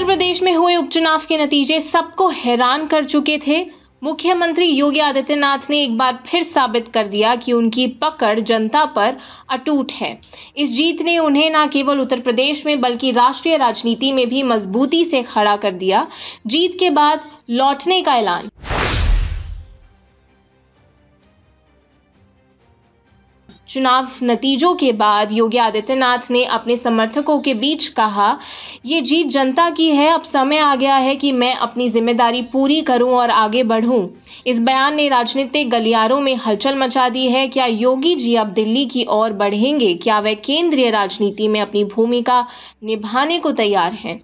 प्रदेश में हुए उपचुनाव के नतीजे सबको हैरान कर चुके थे। मुख्यमंत्री योगी आदित्यनाथ ने एक बार फिर साबित कर दिया कि उनकी पकड़ जनता पर अटूट है। इस जीत ने उन्हें न केवल उत्तर प्रदेश में बल्कि राष्ट्रीय राजनीति में भी मजबूती से खड़ा कर दिया। जीत के बाद लौटने का ऐलान। चुनाव नतीजों के बाद योगी आदित्यनाथ ने अपने समर्थकों के बीच कहा, ये जीत जनता की है, अब समय आ गया है कि मैं अपनी जिम्मेदारी पूरी करूं और आगे बढ़ूं। इस बयान ने राजनीतिक गलियारों में हलचल मचा दी है। क्या योगी जी अब दिल्ली की ओर बढ़ेंगे? क्या वे केंद्रीय राजनीति में अपनी भूमिका निभाने को तैयार हैं?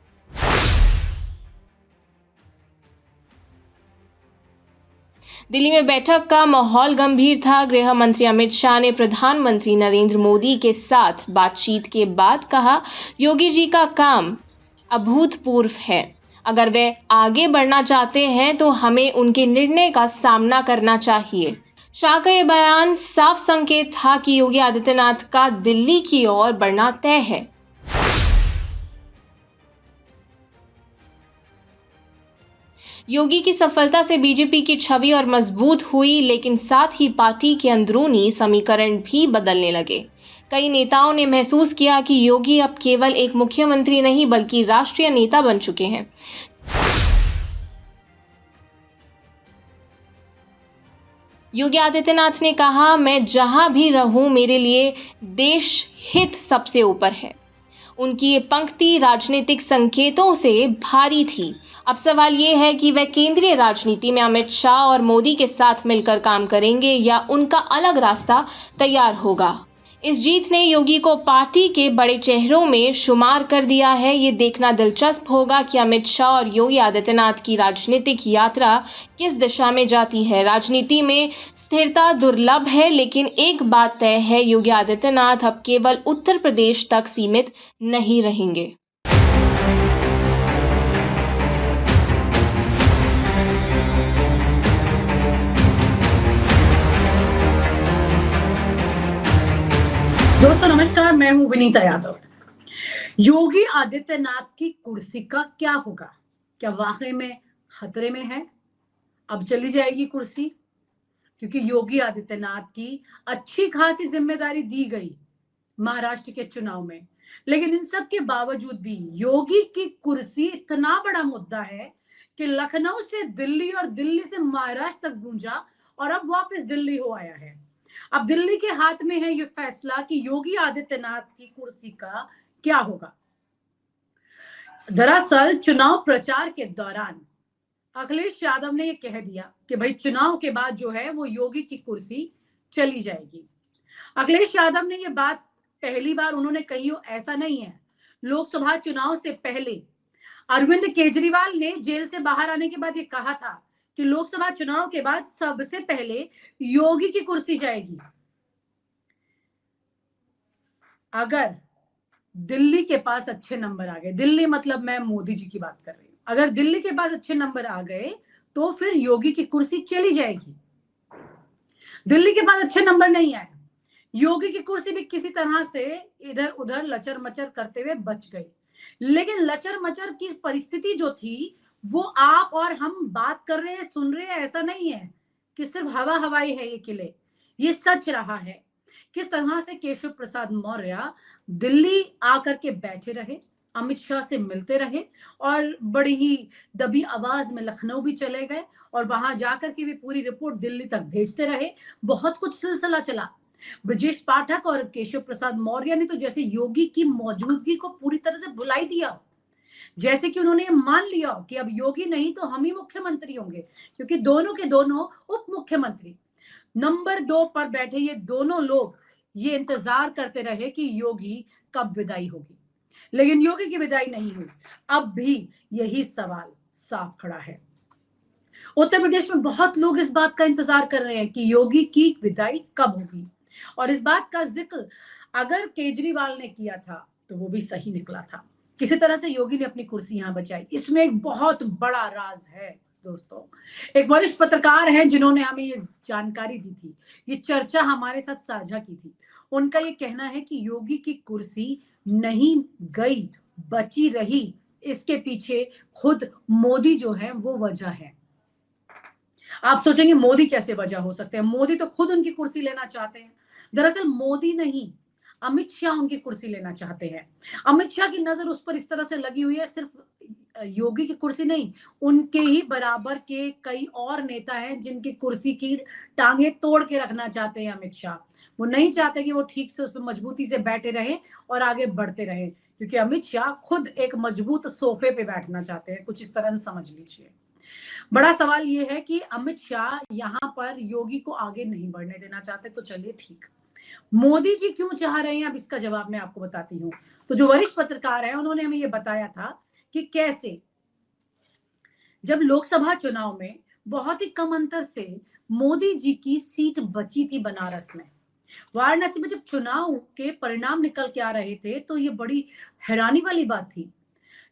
दिल्ली में बैठक का माहौल गंभीर था। गृह मंत्री अमित शाह ने प्रधानमंत्री नरेंद्र मोदी के साथ बातचीत के बाद कहा, योगी जी का काम अभूतपूर्व है। अगर वे आगे बढ़ना चाहते हैं तो हमें उनके निर्णय का सामना करना चाहिए। शाह का यह बयान साफ संकेत था कि योगी आदित्यनाथ का दिल्ली की ओर बढ़ना तय है। योगी की सफलता से बीजेपी की छवि और मजबूत हुई, लेकिन साथ ही पार्टी के अंदरूनी समीकरण भी बदलने लगे। कई नेताओं ने महसूस किया कि योगी अब केवल एक मुख्यमंत्री नहीं बल्कि राष्ट्रीय नेता बन चुके हैं। योगी आदित्यनाथ ने कहा, मैं जहां भी रहूं मेरे लिए देश हित सबसे ऊपर है। उनकी ये पंक्ति राजनीतिक संकेतों से भारी थी। अब सवाल ये है कि वे केंद्रीय राजनीति में अमित शाह और मोदी के साथ मिलकर काम करेंगे या उनका अलग रास्ता तैयार होगा। इस जीत ने योगी को पार्टी के बड़े चेहरों में शुमार कर दिया है। ये देखना दिलचस्प होगा कि अमित शाह और योगी आदित्यनाथ की राजनीतिक यात्रा किस दिशा में जाती है। राजनीति में स्थिरता दुर्लभ है, लेकिन एक बात तय है, योगी आदित्यनाथ अब केवल उत्तर प्रदेश तक सीमित नहीं रहेंगे। दोस्तों नमस्कार, मैं हूं विनीता यादव। योगी आदित्यनाथ की कुर्सी का क्या होगा? क्या वाकई में खतरे में है? अब चली जाएगी कुर्सी? क्योंकि योगी आदित्यनाथ की अच्छी खासी जिम्मेदारी दी गई महाराष्ट्र के चुनाव में, लेकिन इन सब के बावजूद भी योगी की कुर्सी इतना बड़ा मुद्दा है कि लखनऊ से दिल्ली और दिल्ली से महाराष्ट्र तक गूंजा और अब वापस दिल्ली हो आया है। अब दिल्ली के हाथ में है ये फैसला कि योगी आदित्यनाथ की कुर्सी का क्या होगा। दरअसल चुनाव प्रचार के दौरान अखिलेश यादव ने ये कह दिया कि भाई चुनाव के बाद जो है वो योगी की कुर्सी चली जाएगी। अखिलेश यादव ने ये बात पहली बार उन्होंने कही हो ऐसा नहीं है। लोकसभा चुनाव से पहले अरविंद केजरीवाल ने जेल से बाहर आने के बाद ये कहा था कि लोकसभा चुनाव के बाद सबसे पहले योगी की कुर्सी जाएगी। अगर दिल्ली के पास अच्छे नंबर आ गए, दिल्ली मतलब मैं मोदी जी की बात कर रही हूं, अगर दिल्ली के पास अच्छे नंबर आ गए तो फिर योगी की कुर्सी चली जाएगी। दिल्ली के पास अच्छे नंबर नहीं आए, योगी की कुर्सी भी किसी तरह से इधर उधर लचर मचर करते हुए बच गई। लेकिन लचर मचर की परिस्थिति जो थी वो आप और हम बात कर रहे हैं, सुन रहे हैं, ऐसा नहीं है कि सिर्फ हवा हवाई है ये किले। ये सच रहा है किस तरह से केशव प्रसाद मौर्य दिल्ली आकर के बैठे रहे, अमित शाह से मिलते रहे और बड़ी ही दबी आवाज में लखनऊ भी चले गए और वहां जाकर के भी पूरी रिपोर्ट दिल्ली तक भेजते रहे। बहुत कुछ सिलसिला चला। ब्रजेश पाठक और केशव प्रसाद मौर्य ने तो जैसे योगी की मौजूदगी को पूरी तरह से भुलाई दिया, जैसे कि उन्होंने मान लिया कि अब योगी नहीं तो हम ही मुख्यमंत्री होंगे, क्योंकि दोनों के दोनों उप मुख्यमंत्री नंबर 2 पर बैठे ये दोनों लोग ये इंतजार करते रहे कि योगी कब विदाई होगी, लेकिन योगी की विदाई नहीं हुई। अब भी यही सवाल साफ खड़ा है। उत्तर प्रदेश में बहुत लोग इस बात का इंतजार कर रहे हैं कि योगी की विदाई कब होगी, और इस बात का जिक्र अगर केजरीवाल ने किया था तो वो भी सही निकला था। किसी तरह से योगी ने अपनी कुर्सी यहां बचाई। इसमें एक बहुत बड़ा राज है दोस्तों। एक वरिष्ठ पत्रकार हैं जिन्होंने हमें ये जानकारी दी थी, ये चर्चा हमारे साथ साझा की थी। उनका ये कहना है कि योगी की कुर्सी नहीं गई, बची रही। इसके पीछे खुद मोदी जो है वो वजह है। आप सोचेंगे मोदी कैसे वजह हो सकते हैं? मोदी तो खुद उनकी कुर्सी लेना चाहते हैं। दरअसल मोदी नहीं, अमित शाह उनकी कुर्सी लेना चाहते हैं। अमित शाह की नजर उस पर इस तरह से लगी हुई है, सिर्फ योगी की कुर्सी नहीं, उनके ही बराबर के कई और नेता हैं जिनकी कुर्सी की टांगे तोड़ के रखना चाहते हैं अमित शाह। वो नहीं चाहते कि वो ठीक से उस पर मजबूती से बैठे रहे और आगे बढ़ते रहे, क्योंकि अमित शाह खुद एक मजबूत सोफे पे बैठना चाहते हैं। कुछ इस तरह से समझ लीजिए। बड़ा सवाल ये है कि अमित शाह यहाँ पर योगी को आगे नहीं बढ़ने देना चाहते, तो चलिए ठीक। मोदी जी क्यों चाह रहे हैं, अब इसका जवाब मैं आपको बताती हूँ। तो जो वरिष्ठ पत्रकार है उन्होंने हमें ये बताया था कि कैसे जब लोकसभा चुनाव में बहुत ही कम अंतर से मोदी जी की सीट बची थी बनारस में, वाराणसी में जब चुनाव के परिणाम निकल के आ रहे थे, तो ये बड़ी हैरानी वाली बात थी।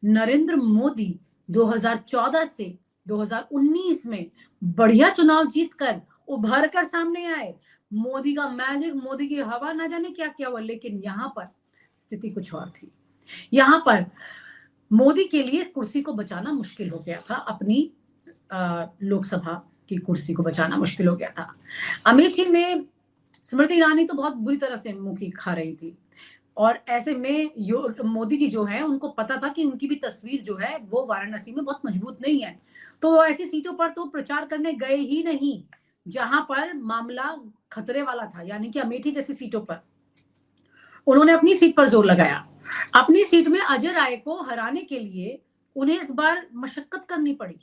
नरेंद्र मोदी 2014 से 2019 में बढ़िया चुनाव जीतकर उभर कर सामने आए। मोदी का मैजिक, मोदी की हवा, ना जाने क्या क्या हुआ, लेकिन यहाँ पर स्थिति कुछ और थी। यहाँ पर मोदी के लिए कुर्सी को बचाना मुश्किल हो गया था, अपनी लोकसभा की कुर्सी को बचाना मुश्किल हो गया था। अमेठी में स्मृति ईरानी तो बहुत बुरी तरह से मुंह की खा रही थी, और ऐसे में मोदी जी जो है उनको पता था कि उनकी भी तस्वीर जो है वो वाराणसी में बहुत मजबूत नहीं है, तो वो ऐसी सीटों पर तो प्रचार करने गए ही नहीं जहां पर मामला खतरे वाला था, यानी कि अमेठी जैसी सीटों पर उन्होंने अपनी सीट पर जोर लगाया। अपनी सीट में अजय राय को हराने के लिए उन्हें इस बार मशक्कत करनी पड़ी।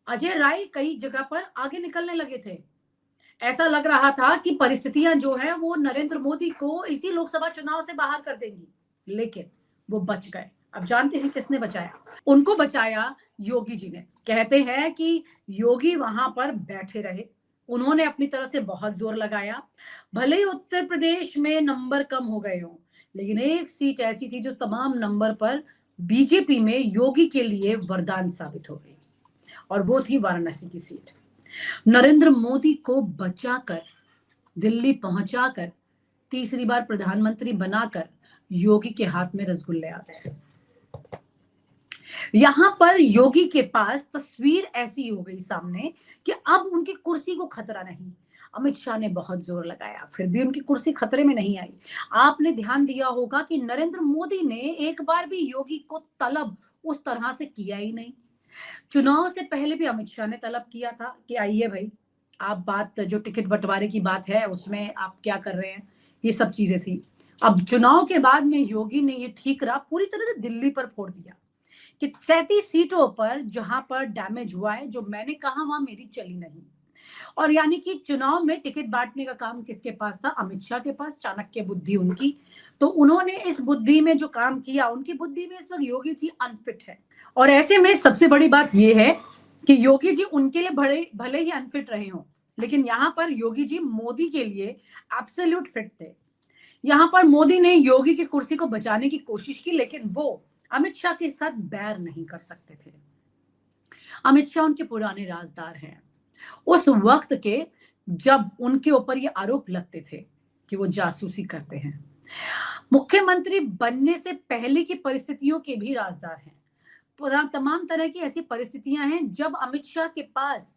अजय राय कई जगह पर आगे निकलने लगे थे। ऐसा लग रहा था कि परिस्थितियां जो है वो नरेंद्र मोदी को इसी लोकसभा चुनाव से बाहर कर देंगी, लेकिन वो बच गए। अब जानते हैं किसने बचाया? उनको बचाया योगी जी ने। कहते हैं कि योगी वहां पर बैठे रहे, उन्होंने अपनी तरफ से बहुत जोर लगाया। भले ही उत्तर प्रदेश में नंबर कम हो गए हों, लेकिन एक सीट ऐसी थी जो तमाम नंबर पर बीजेपी में योगी के लिए वरदान साबित हो गई, और वो थी वाराणसी की सीट। नरेंद्र मोदी को बचाकर, दिल्ली पहुंचाकर, तीसरी बार प्रधानमंत्री बनाकर योगी के हाथ में रसगुल्ले आ गए। यहां पर योगी के पास तस्वीर ऐसी हो गई सामने कि अब उनकी कुर्सी को खतरा नहीं। अमित शाह ने बहुत जोर लगाया, फिर भी उनकी कुर्सी खतरे में नहीं आई। आपने ध्यान दिया होगा कि नरेंद्र मोदी ने एक बार भी योगी को तलब उस तरह से किया ही नहीं। चुनाव से पहले भी अमित शाह ने तलब किया था कि आइए भाई, आप बात जो टिकट बंटवारे की बात है उसमें आप क्या कर रहे हैं, ये सब चीजें थी। अब चुनाव के बाद में योगी ने ये ठीक रहा, पूरी तरह से दिल्ली पर फोड़ दिया कि 37 सीटों पर जहां पर डैमेज हुआ है, जो मैंने कहा वहां मेरी चली नहीं। और यानी कि चुनाव में टिकट बांटने का काम किसके पास था? अमित शाह के पास। चाणक्य बुद्धि उनकी, तो उन्होंने इस बुद्धि में जो काम किया, उनकी बुद्धि में इस वक्त योगी जी अनफिट है। और ऐसे में सबसे बड़ी बात यह है कि योगी जी उनके लिए भले ही अनफिट रहे हों, लेकिन यहाँ पर योगी जी मोदी के लिए एब्सोल्यूट फिट थे। यहाँ पर मोदी ने योगी की कुर्सी को बचाने की कोशिश की, लेकिन वो अमित शाह के साथ बैर नहीं कर सकते थे। अमित शाह उनके पुराने राजदार हैं, उस वक्त के जब उनके ऊपर ये आरोप लगते थे कि वो जासूसी करते हैं। मुख्यमंत्री बनने से पहले की परिस्थितियों के भी राजदार हैं। तमाम तरह की ऐसी परिस्थितियां हैं जब अमित शाह के पास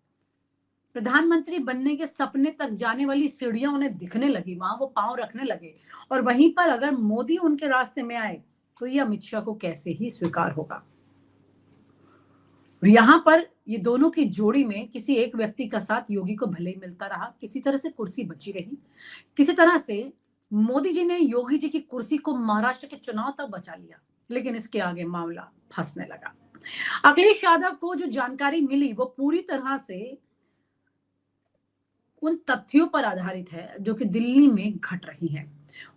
प्रधानमंत्री बनने के सपने तक जाने वाली सीढ़ियां उन्हें दिखने लगी, वहां वो पांव रखने लगे, और वहीं पर अगर मोदी उनके रास्ते में आए तो ये अमित शाह को कैसे ही स्वीकार होगा। यहां पर ये दोनों की जोड़ी में किसी एक व्यक्ति का साथ योगी को भले ही मिलता रहा, किसी तरह से कुर्सी बची रही। किसी तरह से मोदी जी ने योगी जी की कुर्सी को महाराष्ट्र के चुनाव तक बचा लिया, लेकिन इसके आगे मामला फंसने लगा। अखिलेश यादव को जो जानकारी मिली वो पूरी तरह से उन तथ्यों पर आधारित है जो कि दिल्ली में घट रही है।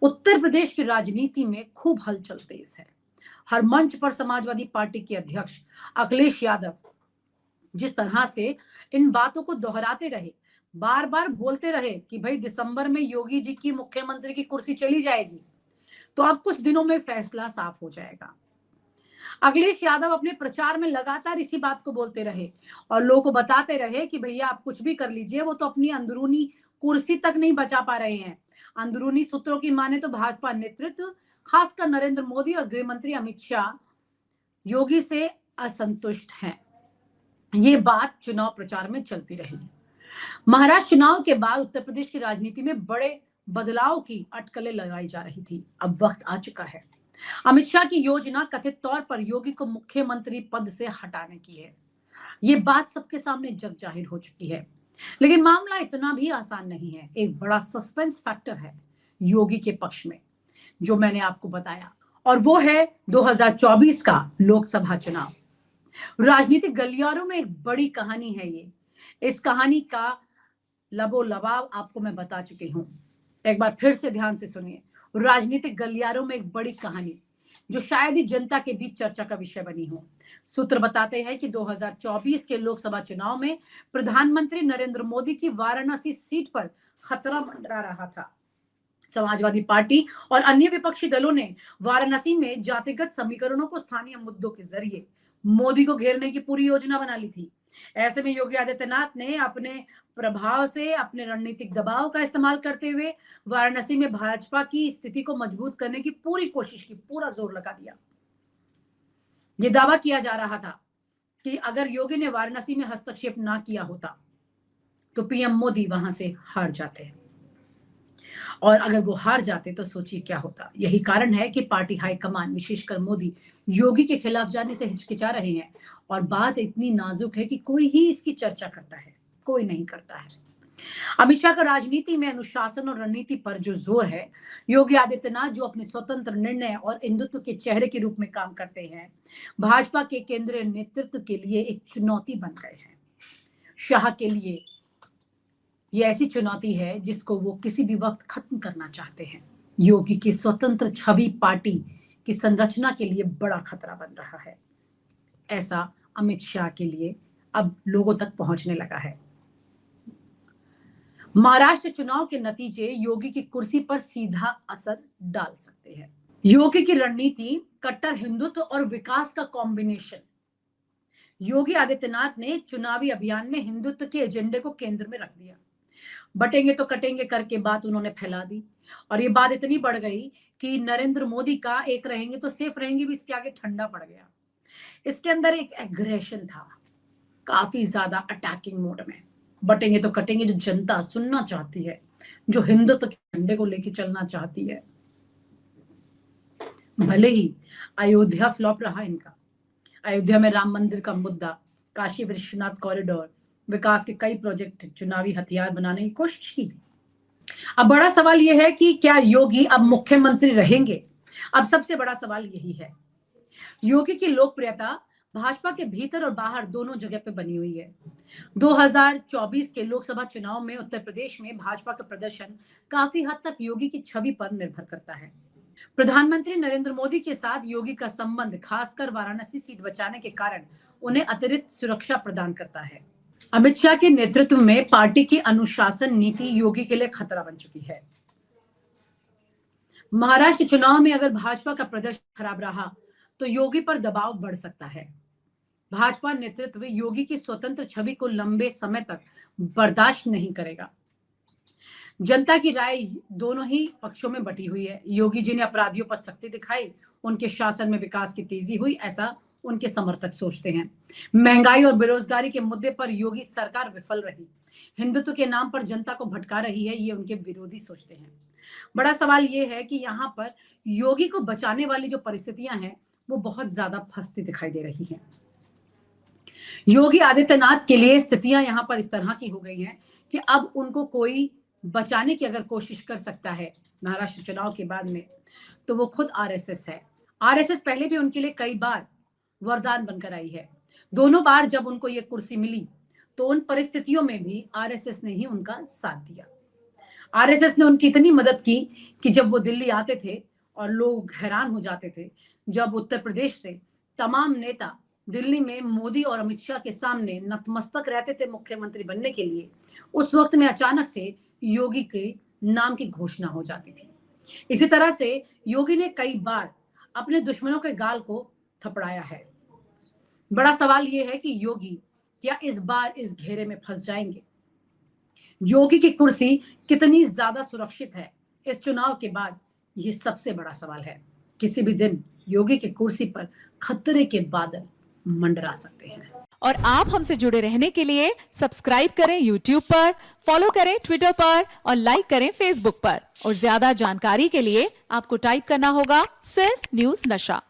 उत्तर प्रदेश की राजनीति में खूब हलचल तेज है। हर मंच पर समाजवादी पार्टी के अध्यक्ष अखिलेश यादव जिस तरह से इन बातों को दोहराते रहे, बार बार बोलते रहे कि भाई दिसंबर में योगी जी की मुख्यमंत्री की कुर्सी चली जाएगी, तो अब कुछ दिनों में फैसला साफ हो जाएगा। अखिलेश यादव अपने प्रचार में लगातार इसी बात को बोलते रहे और लोगों को बताते रहे कि भैया आप कुछ भी कर लीजिए, वो तो अपनी अंदरूनी कुर्सी तक नहीं बचा पा रहे हैं। अंदरूनी सूत्रों की माने तो भाजपा नेतृत्व, खासकर नरेंद्र मोदी और गृह मंत्री अमित शाह, योगी से असंतुष्ट हैं। ये बात चुनाव प्रचार में चलती रही। महाराष्ट्र चुनाव के बाद उत्तर प्रदेश की राजनीति में बड़े बदलाव की अटकलें लगाई जा रही थी। अब वक्त आ चुका है। अमित शाह की योजना कथित तौर पर योगी को मुख्यमंत्री पद से हटाने की है। ये बात सबके सामने जग जाहिर हो चुकी है। लेकिन मामला इतना भी आसान नहीं है। एक बड़ा सस्पेंस फैक्टर है योगी के पक्ष में, जो मैंने आपको बताया, और वो है 2024 का लोकसभा चुनाव। राजनीतिक गलियारों में एक बड़ी कहानी है ये। इस कहानी का लबो लबाव आपको मैं बता चुकी हूं। एक बार फिर से ध्यान से सुनिए। राजनीतिक गलियारों में एक बड़ी कहानी जो शायद ही जनता के बीच चर्चा का विषय बनी हो। सूत्र बताते हैं कि 2024 के लोकसभा चुनाव में प्रधानमंत्री नरेंद्र मोदी की वाराणसी सीट पर खतरा मंडरा रहा था। समाजवादी पार्टी और अन्य विपक्षी दलों ने वाराणसी में जातिगत समीकरणों को स्थानीय मुद्दों के जरिए मोदी को घेरने की पूरी योजना बना ली थी। ऐसे में योगी आदित्यनाथ ने अपने प्रभाव से, अपने रणनीतिक दबाव का इस्तेमाल करते हुए वाराणसी में भाजपा की स्थिति को मजबूत करने की पूरी कोशिश की, पूरा जोर लगा दिया। ये दावा किया जा रहा था कि अगर योगी ने वाराणसी में हस्तक्षेप ना किया होता तो पीएम मोदी वहां से हार जाते, और अगर वो हार जाते तो सोचिए क्या होता। यही कारण है कि पार्टी हाईकमान, विशेषकर मोदी, योगी के खिलाफ जाने से हिचकिचा रहे हैं। और बात इतनी नाजुक है कि कोई ही इसकी चर्चा करता है, कोई नहीं करता है। अमित शाह का राजनीति में अनुशासन और रणनीति पर जो जोर है, योगी आदित्यनाथ जो अपने स्वतंत्र निर्णय और हिंदुत्व के चेहरे के रूप में काम करते हैं, भाजपा के केंद्रीय नेतृत्व के लिए एक चुनौती बन गए हैं। शाह के लिए ये ऐसी चुनौती है जिसको वो किसी भी वक्त खत्म करना चाहते हैं। योगी की स्वतंत्र छवि पार्टी की संरचना के लिए बड़ा खतरा बन रहा है। ऐसा अमित शाह के लिए अब लोगों तक पहुंचने लगा है। महाराष्ट्र चुनाव के नतीजे योगी की कुर्सी पर सीधा असर डाल सकते हैं। योगी की रणनीति कट्टर हिंदुत्व और विकास का कॉम्बिनेशन। योगी आदित्यनाथ ने चुनावी अभियान में हिंदुत्व के एजेंडे को केंद्र में रख दिया। बटेंगे तो कटेंगे करके बात उन्होंने फैला दी, और ये बात इतनी बढ़ गई कि नरेंद्र मोदी का एक रहेंगे तो सेफ रहेंगे भी इसके आगे ठंडा पड़ गया। इसके अंदर एक एग्रेशन था, काफी ज्यादा अटैकिंग मोड में। बटेंगे तो कटेंगे जो जनता सुनना चाहती है, जो हिंदुत्व के झंडे को लेकर चलना चाहती है। भले ही अयोध्या फ्लॉप रहा इनका, अयोध्या में राम मंदिर का मुद्दा, काशी विश्वनाथ कॉरिडोर, विकास के कई प्रोजेक्ट चुनावी हथियार बनाने की कोशिश की। अब बड़ा सवाल यह है कि क्या योगी अब मुख्यमंत्री रहेंगे? अब सबसे बड़ा सवाल यही है। योगी की लोकप्रियता भाजपा के भीतर और बाहर दोनों जगह पे बनी हुई है। 2024 के लोकसभा चुनाव में उत्तर प्रदेश में भाजपा का प्रदर्शन काफी हद तक योगी की छवि पर निर्भर करता है। प्रधानमंत्री नरेंद्र मोदी के साथ योगी का संबंध, खासकर वाराणसी सीट बचाने के कारण, उन्हें अतिरिक्त सुरक्षा प्रदान करता है। अमित शाह के नेतृत्व में पार्टी की अनुशासन नीति योगी के लिए खतरा बन चुकी है। महाराष्ट्र चुनाव में अगर भाजपा का प्रदर्शन खराब रहा तो योगी पर दबाव बढ़ सकता है। भाजपा नेतृत्व योगी की स्वतंत्र छवि को लंबे समय तक बर्दाश्त नहीं करेगा। जनता की राय दोनों ही पक्षों में बटी हुई है। योगी जी ने अपराधियों पर सख्ती दिखाई, उनके शासन में विकास की तेजी हुई, ऐसा उनके समर्थक सोचते हैं। महंगाई और बेरोजगारी के मुद्दे पर योगी सरकार विफल रही, हिंदुत्व के नाम पर जनता को भटका रही है, ये उनके विरोधी सोचते हैं। बड़ा सवाल ये है कि यहाँ पर योगी को बचाने वाली जो परिस्थितियां हैं वो बहुत ज्यादा फंसती दिखाई दे रही हैं। योगी आदित्यनाथ के लिए स्थितियां यहाँ पर इस तरह की हो गई हैं कि अब उनको कोई बचाने की अगर कोशिश कर सकता है महाराष्ट्र चुनाव के बाद में, तो वो खुद आरएसएस है। आरएसएस पहले भी उनके लिए कई बार वरदान बनकर आई है। दोनों बार जब उनको ये कुर्सी मिली तो उन परिस्थितियों में भी आरएसएस ने ही उनका साथ दिया। आरएसएस ने उनकी इतनी मदद की कि जब वो दिल्ली आते थे और लोग हैरान हो जाते थे, जब उत्तर प्रदेश से तमाम नेता दिल्ली में मोदी और अमित शाह के सामने नतमस्तक रहते थे मुख्यमंत्री बनने के लिए, उस वक्त में अचानक से योगी के नाम की घोषणा हो जाती थी। इसी तरह से योगी ने कई बार अपने दुश्मनों के गाल को थपड़ाया है। बड़ा सवाल यह है कि योगी क्या इस बार इस घेरे में फंस जाएंगे? योगी की कुर्सी कितनी ज्यादा सुरक्षित है इस चुनाव के बाद, ये सबसे बड़ा सवाल है। किसी भी दिन योगी की कुर्सी पर खतरे के बादल मंडरा सकते हैं। और आप हमसे जुड़े रहने के लिए सब्सक्राइब करें YouTube पर, फॉलो करें Twitter पर और लाइक करें Facebook पर। और ज्यादा जानकारी के लिए आपको टाइप करना होगा सिर्फ न्यूज़ नशा।